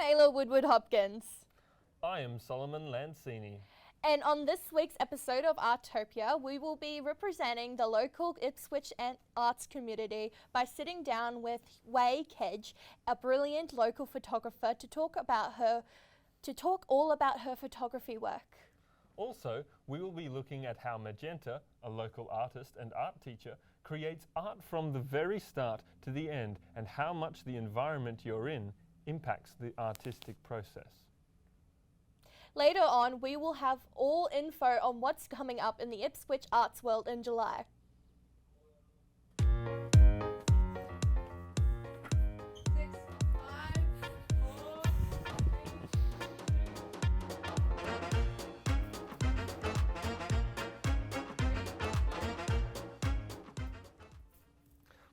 Ayla Woodward-Hopkins. I am Solomon Lancini. And on this week's episode of Artopia, we will be representing the local Ipswich arts community by sitting down with Hue Kedge, a brilliant local photographer, to talk all about her photography work. Also, we will be looking at how Magenta, a local artist and art teacher, creates art from the very start to the end, and how much the environment you're in impacts the artistic process. Later on, we will have all info on what's coming up in the Ipswich arts world in July.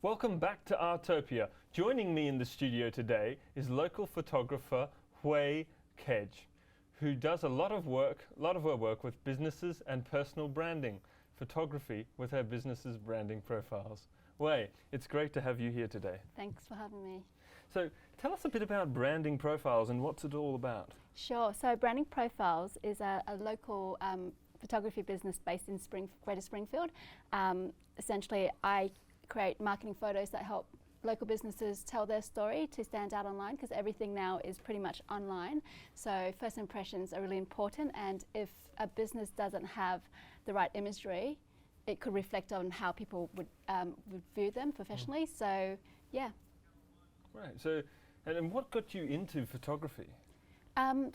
Welcome back to Artopia. Joining me in the studio today is local photographer Hue Kedge, who does a lot of her work with businesses and personal branding, photography with her businesses' branding profiles. Hue, it's great to have you here today. Thanks for having me. So tell us a bit about branding profiles and what's it all about? Sure, so Branding Profiles is a local photography business based in Greater Springfield. Essentially, I create marketing photos that help local businesses tell their story to stand out online, because everything now is pretty much online. So first impressions are really important, and if a business doesn't have the right imagery, it could reflect on how people would view them professionally. So yeah. Right, so and what got you into photography?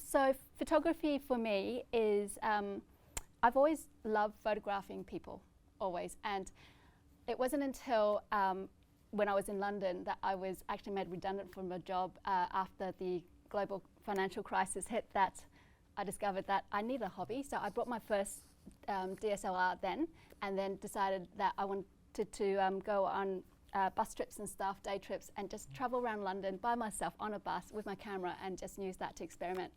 So photography for me is, I've always loved photographing people, always. And it wasn't until when I was in London that I was actually made redundant from a job after the global financial crisis hit, that I discovered that I need a hobby. So I bought my first DSLR then, and then decided that I wanted to go on bus trips and stuff, day trips, and just travel around London by myself on a bus with my camera and just use that to experiment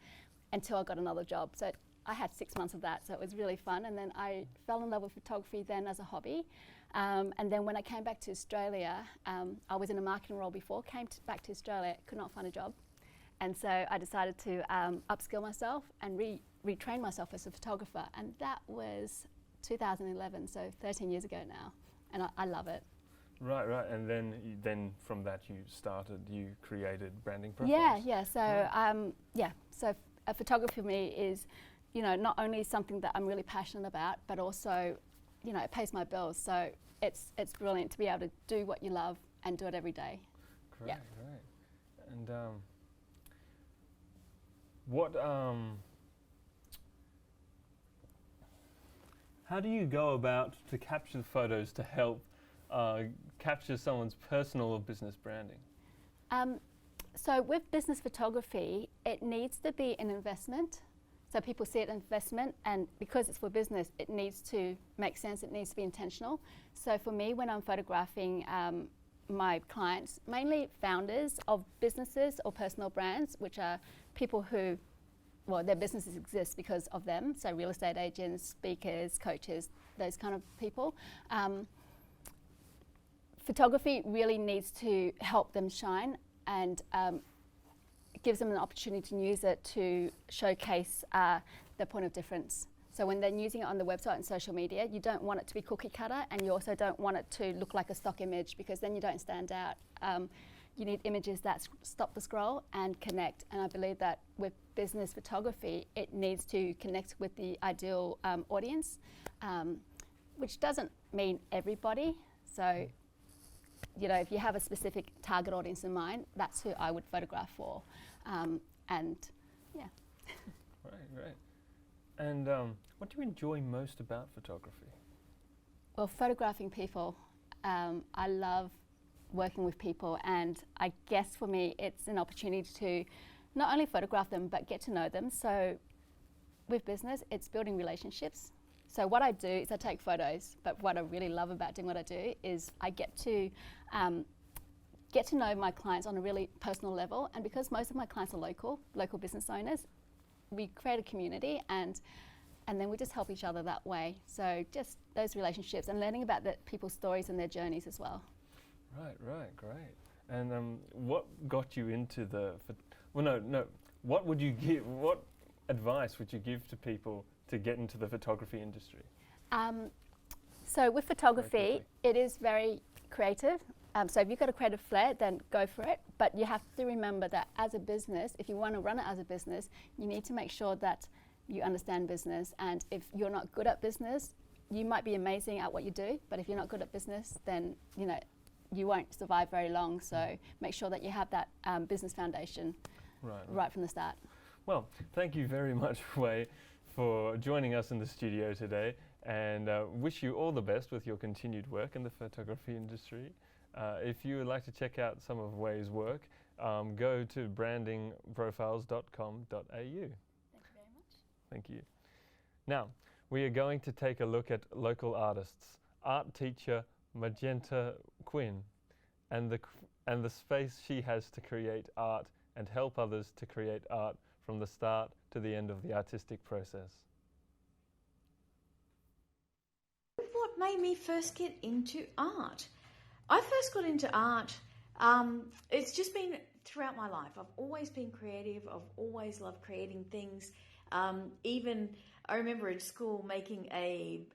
until I got another job. So I had 6 months of that, so it was really fun. And then I fell in love with photography then as a hobby. And then when I came back to Australia, I was in a marketing role before, back to Australia, could not find a job. And so I decided to upskill myself and retrain myself as a photographer. And that was 2011, so 13 years ago now. And I love it. Right, right. And then from that you created Branding Profiles. Yeah. So photography for me is, not only something that I'm really passionate about, but also, it pays my bills. So it's brilliant to be able to do what you love and do it every day. Great, yeah. Great. And how do you go about to capture the photos to help capture someone's personal or business branding? So with business photography, it needs to be an investment. So people see it as investment, and because it's for business, it needs to make sense, it needs to be intentional. So for me, when I'm photographing my clients, mainly founders of businesses or personal brands, which are people who, their businesses exist because of them, so real estate agents, speakers, coaches, those kind of people. Photography really needs to help them shine, and gives them an opportunity to use it to showcase their point of difference. So when they're using it on the website and social media, you don't want it to be cookie cutter, and you also don't want it to look like a stock image, because then you don't stand out. You need images that stop the scroll and connect. And I believe that with business photography, it needs to connect with the ideal audience, which doesn't mean everybody. So, if you have a specific target audience in mind, that's who I would photograph for. And yeah. Right. And what do you enjoy most about photography? Well, photographing people. I love working with people, and I guess for me it's an opportunity to not only photograph them but get to know them. So with business, it's building relationships. So what I do is I take photos, but what I really love about doing what I do is I get to know my clients on a really personal level. And because most of my clients are local business owners, we create a community, and then we just help each other that way. So just those relationships and learning about people's stories and their journeys as well. Right, great. And what got you into what would you give? What advice would you give to people to get into the photography industry? So with photography, quickly. it is very creative. So if you've got a creative flair, then go for it. But you have to remember that as a business, if you want to run it as a business, you need to make sure that you understand business. And if you're not good at business, you might be amazing at what you do, but if you're not good at business, then you won't survive very long. So make sure that you have that business foundation right from the start. Well, thank you very much, Wei, for joining us in the studio today, and wish you all the best with your continued work in the photography industry. If you would like to check out some of Wei's work, go to brandingprofiles.com.au. Thank you very much. Thank you. Now, we are going to take a look at local artists, art teacher Magenta Quinn, and the space she has to create art and help others to create art from the start to the end of the artistic process. What made me first get into art? I first got into art, it's just been throughout my life. I've always been creative, I've always loved creating things. Even I remember in school making a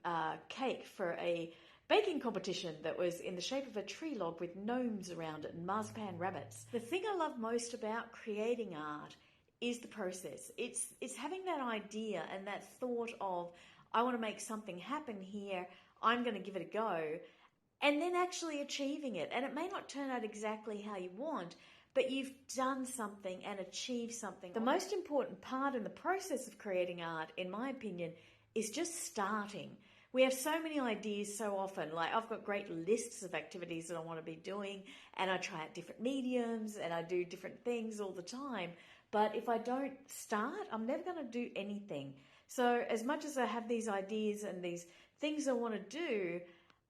cake for a baking competition that was in the shape of a tree log with gnomes around it and marzipan rabbits. The thing I love most about creating art is the process. It's having that idea and that thought of, I want to make something happen here, I'm going to give it a go, and then actually achieving it. And it may not turn out exactly how you want, but you've done something and achieved something. The most important part in the process of creating art, in my opinion, is just starting. We have so many ideas so often. Like, I've got great lists of activities that I want to be doing, and I try out different mediums and I do different things all the time. But if I don't start, I'm never going to do anything. So as much as I have these ideas and these things I want to do,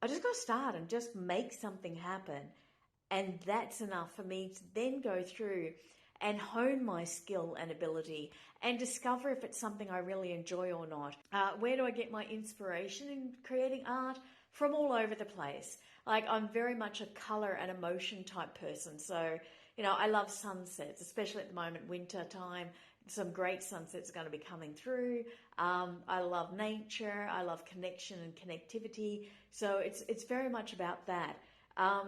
I just got to start and just make something happen. And that's enough for me to then go through and hone my skill and ability and discover if it's something I really enjoy or not. Where do I get my inspiration in creating art? From all over the place. Like, I'm very much a colour and emotion type person. So, I love sunsets, especially at the moment, winter time. Some great sunsets are going to be coming through. I love nature. I love connection and connectivity. So it's very much about that. I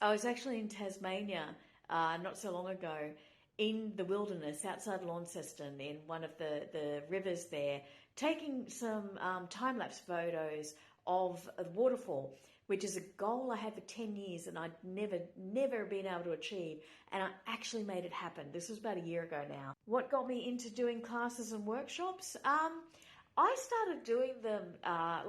was actually in Tasmania not so long ago, in the wilderness outside Launceston, in one of the rivers there, taking some time-lapse photos of a waterfall, which is a goal I had for 10 years and I'd never been able to achieve. And I actually made it happen. This was about a year ago now. What got me into doing classes and workshops? I started doing them, I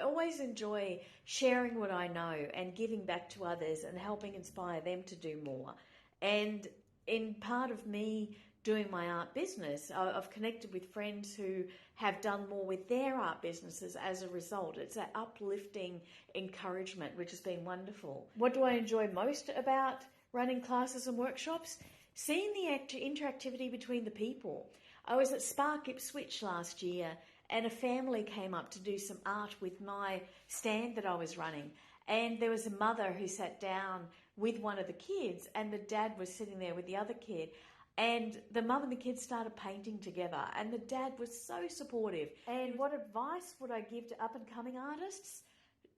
always enjoy sharing what I know and giving back to others and helping inspire them to do more. And in part of me doing my art business, I've connected with friends who have done more with their art businesses as a result. It's that uplifting encouragement, which has been wonderful. What do I enjoy most about running classes and workshops? Seeing the interactivity between the people. I was at Spark Ipswich last year, and a family came up to do some art with my stand that I was running. And there was a mother who sat down with one of the kids, and the dad was sitting there with the other kid. And the mum and the kids started painting together, and the dad was so supportive. And what advice would I give to up-and-coming artists?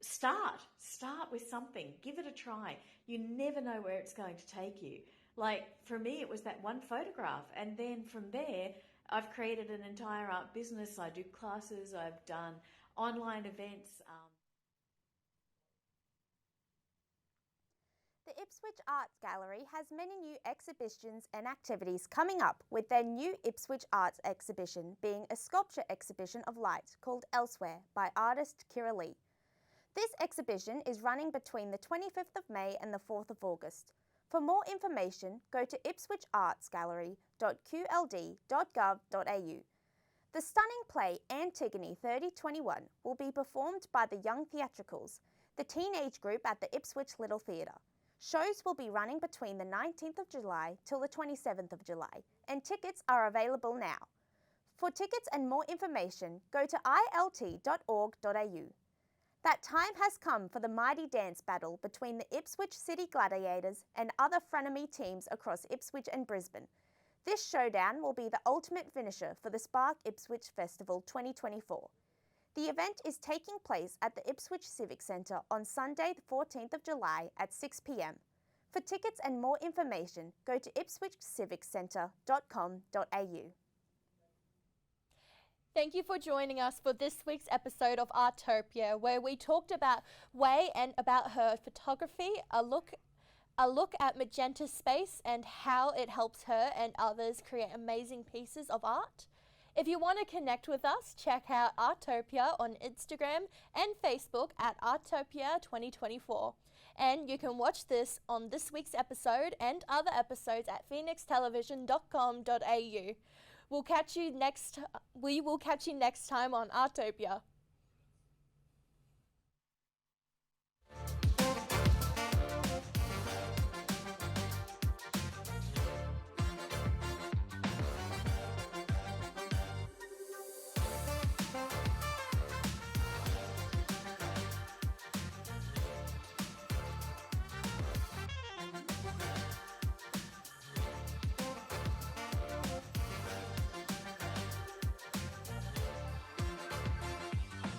Start with something. Give it a try. You never know where it's going to take you. Like, for me, it was that one photograph, and then from there, I've created an entire art business. I do classes, I've done online events. The Ipswich Arts Gallery has many new exhibitions and activities coming up, with their new Ipswich Arts exhibition being a sculpture exhibition of light called Elsewhere by artist Kira Lee. This exhibition is running between the 25th of May and the 4th of August. For more information, go to ipswichaartsgallery.qld.gov.au. The stunning play Antigone 3021 will be performed by the Young Theatricals, the teenage group at the Ipswich Little Theatre. Shows will be running between the 19th of July till the 27th of July, and tickets are available now. For tickets and more information, go to ilt.org.au. That time has come for the mighty dance battle between the Ipswich City Gladiators and other frenemy teams across Ipswich and Brisbane. This showdown will be the ultimate finisher for the Spark Ipswich Festival 2024. The event is taking place at the Ipswich Civic Centre on Sunday the 14th of July at 6 p.m. For tickets and more information, go to ipswichciviccentre.com.au. Thank you for joining us for this week's episode of Artopia, where we talked about Way and about her photography, a look at Magenta Space and how it helps her and others create amazing pieces of art. If you want to connect with us, check out Artopia on Instagram and Facebook at Artopia 2024. And you can watch this on this week's episode and other episodes at phoenixtelevision.com.au. We will catch you next time on Artopia.